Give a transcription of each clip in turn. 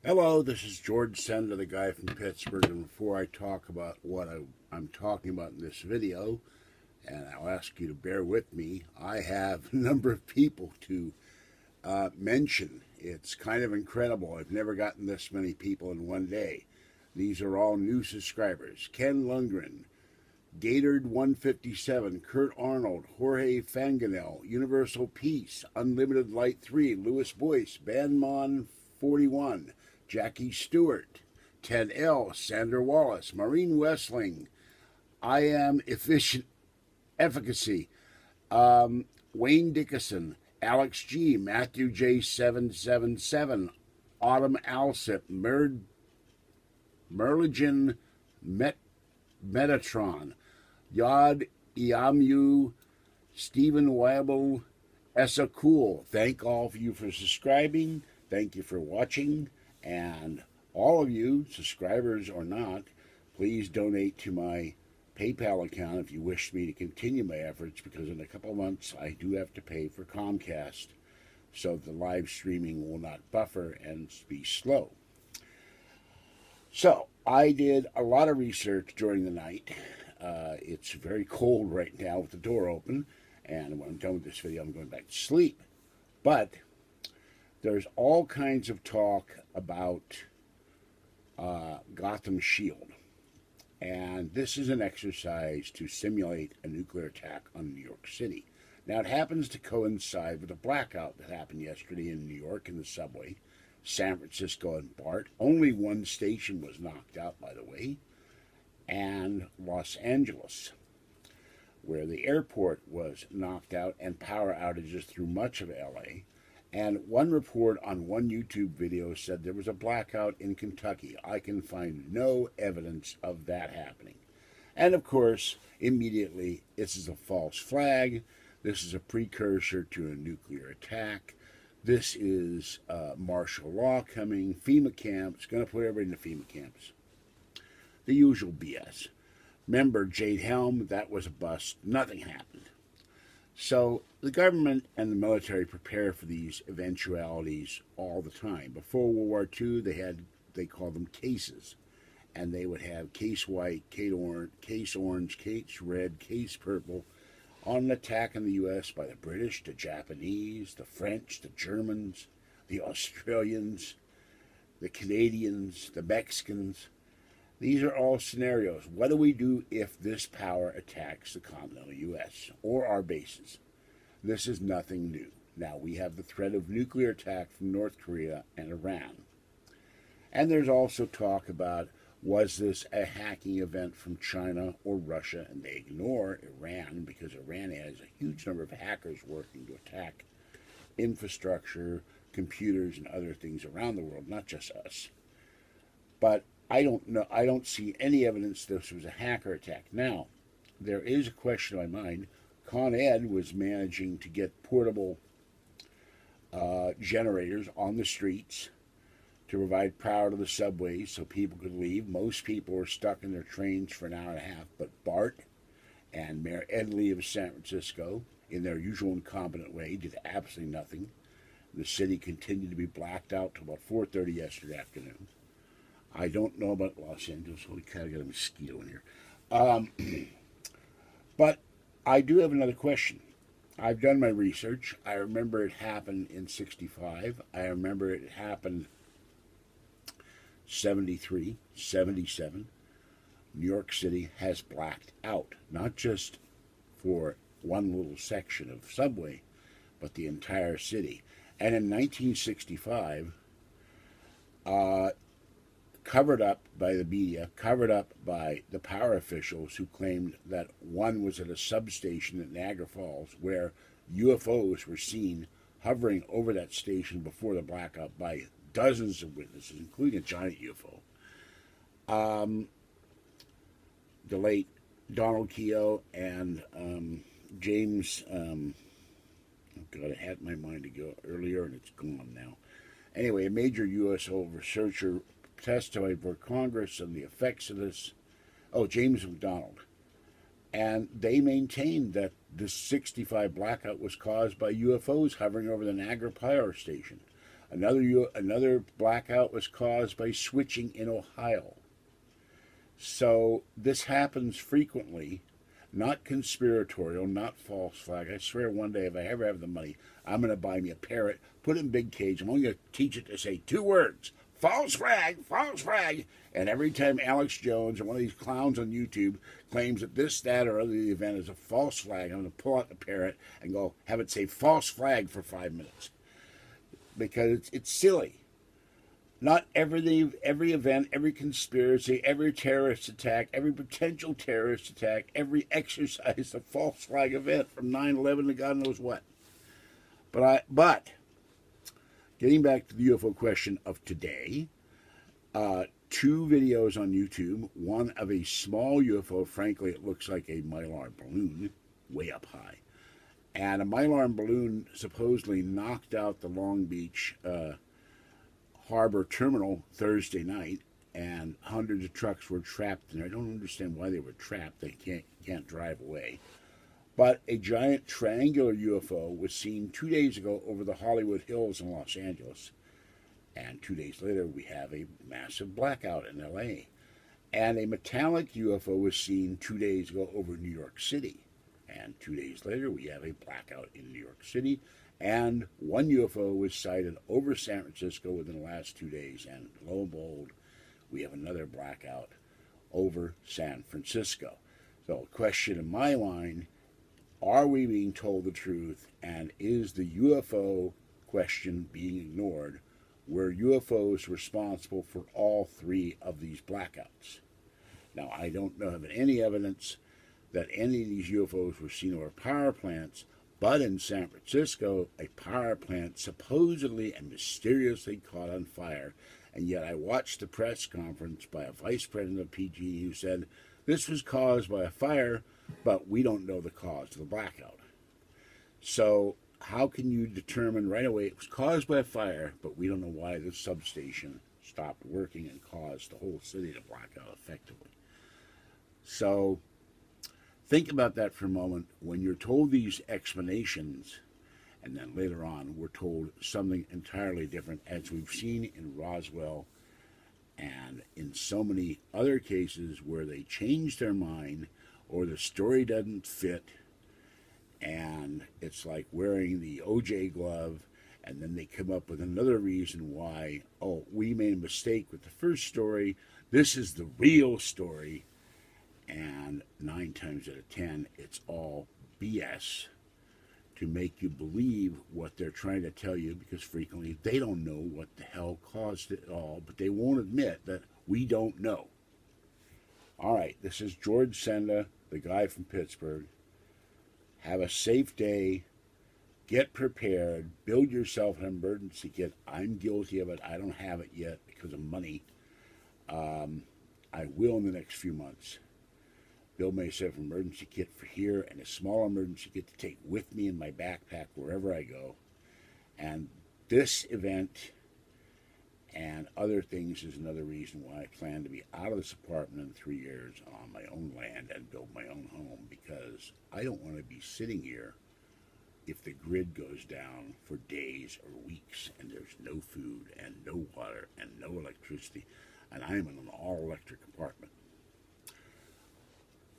Hello, this is George Senda, the guy from Pittsburgh, and before I talk about what I'm talking about in this video, and I'll ask you to bear with me, I have a number of people to mention. It's kind of incredible. I've never gotten this many people in one day. These are all new subscribers. Ken Lundgren, Gatorade157, Kurt Arnold, Jorge Fanganel, Universal Peace, Unlimited Light 3, Louis Boyce, Bandmon41, Jackie Stewart, Ted L., Sandra Wallace, Maureen Westling, I Am Efficient Efficacy, Wayne Dickinson, Alex G., Matthew J777, Autumn Alsip, Merligen Metatron, Yod Iamu, Stephen Wabble, Essa Cool. Thank all of you for subscribing. Thank you for watching. And all of you, subscribers or not, please donate to my PayPal account if you wish me to continue my efforts, because in a couple of months I do have to pay for Comcast so the live streaming will not buffer and be slow. So I did a lot of research during the night. It's very cold right now with the door open, and when I'm done with this video I'm going back to sleep. But there's all kinds of talk about Gotham Shield. And this is an exercise to simulate a nuclear attack on New York City. Now, it happens to coincide with a blackout that happened yesterday in New York in the subway, San Francisco and BART. Only one station was knocked out, by the way, and Los Angeles, where the airport was knocked out and power outages through much of LA. And one report on one YouTube video said there was a blackout in Kentucky. I can find no evidence of that happening. And of course, immediately, this is a false flag. This is a precursor to a nuclear attack. This is martial law coming, FEMA camps, going to put everybody into FEMA camps. The usual BS. Remember Jade Helm, that was a bust. Nothing happened. So the government and the military prepare for these eventualities all the time. Before World War II, they called them cases. And they would have case white, case orange, case red, case purple, on an attack in the U.S. by the British, the Japanese, the French, the Germans, the Australians, the Canadians, the Mexicans. These are all scenarios. What do we do if this power attacks the continental U.S. or our bases? This is nothing new. Now, we have the threat of nuclear attack from North Korea and Iran. And there's also talk about, was this a hacking event from China or Russia? And they ignore Iran because Iran has a huge number of hackers working to attack infrastructure, computers, and other things around the world, not just us. But I don't know. I don't see any evidence this was a hacker attack. Now, there is a question in my mind. Con Ed was managing to get portable generators on the streets to provide power to the subways so people could leave. Most people were stuck in their trains for an hour and a half, but BART and Mayor Ed Lee of San Francisco, in their usual incompetent way, did absolutely nothing. The city continued to be blacked out till about 4:30 yesterday afternoon. I don't know about Los Angeles. Holy cow, I got a mosquito in here. But I do have another question. I've done my research. I remember it happened in 65. I remember it happened 73, 77. New York City has blacked out, not just for one little section of subway, but the entire city. And in 1965, covered up by the media, covered up by the power officials who claimed that one was at a substation at Niagara Falls where UFOs were seen hovering over that station before the blackout by dozens of witnesses, including a giant UFO. The late Donald Keogh and James, oh God, I had my mind to go earlier and it's gone now. Anyway, a major USO researcher testified before Congress on the effects of this. Oh, James McDonald. And they maintained that this 65 blackout was caused by UFOs hovering over the Niagara Power Station. Another blackout was caused by switching in Ohio. So this happens frequently, not conspiratorial, not false flag. I swear one day if I ever have the money, I'm going to buy me a parrot, put it in a big cage. I'm only going to teach it to say 2 words, false flag, false flag. And every time Alex Jones or one of these clowns on YouTube claims that this, that, or other event is a false flag, I'm going to pull out the parrot and go have it say false flag for 5 minutes. Because it's silly. Not every event, every conspiracy, every terrorist attack, every potential terrorist attack, every exercise a false flag event from 9/11 to God knows what. But getting back to the UFO question of today, 2 videos on YouTube. One of a small UFO. Frankly, it looks like a Mylar balloon, way up high. And a Mylar balloon supposedly knocked out the Long Beach Harbor Terminal Thursday night, and hundreds of trucks were trapped in there. I don't understand why they were trapped. They can't drive away. But a giant triangular UFO was seen 2 days ago over the Hollywood Hills in Los Angeles. And 2 days later, we have a massive blackout in LA. And a metallic UFO was seen 2 days ago over New York City. And 2 days later, we have a blackout in New York City. And one UFO was sighted over San Francisco within the last 2 days. And lo and behold, we have another blackout over San Francisco. So, question in my mind, are we being told the truth? And is the UFO question being ignored? Were UFOs responsible for all 3 of these blackouts? Now, I don't know of any evidence that any of these UFOs were seen over power plants, but in San Francisco, a power plant supposedly and mysteriously caught on fire. And yet I watched the press conference by a vice president of PG who said, this was caused by a fire, but we don't know the cause of the blackout. So how can you determine right away it was caused by a fire, but we don't know why the substation stopped working and caused the whole city to black out effectively? So think about that for a moment. When you're told these explanations, and then later on we're told something entirely different, as we've seen in Roswell and in so many other cases where they change their mind or the story doesn't fit, and it's like wearing the OJ glove, and then they come up with another reason why, oh, we made a mistake with the first story, this is the real story. And 9 times out of 10, it's all BS to make you believe what they're trying to tell you, because frequently they don't know what the hell caused it all, but they won't admit that we don't know. All right, this is George Senda, the guy from Pittsburgh. Have a safe day. Get prepared. Build yourself an emergency kit. I'm guilty of it. I don't have it yet because of money. I will in the next few months. Build myself an emergency kit for here and a small emergency kit to take with me in my backpack wherever I go. And this event and other things is another reason why I plan to be out of this apartment in 3 years on my own land and build my own home, because I don't want to be sitting here if the grid goes down for days or weeks and there's no food and no water and no electricity, and I'm in an all-electric apartment.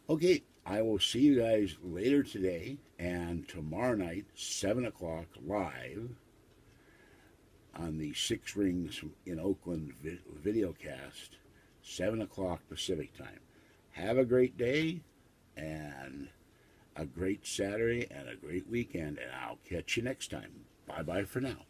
Okay, I will see you guys later today and tomorrow night, 7 o'clock, live on the 6 Rings in Oakland videocast, 7 o'clock Pacific time. Have a great day and a great Saturday and a great weekend, and I'll catch you next time. Bye-bye for now.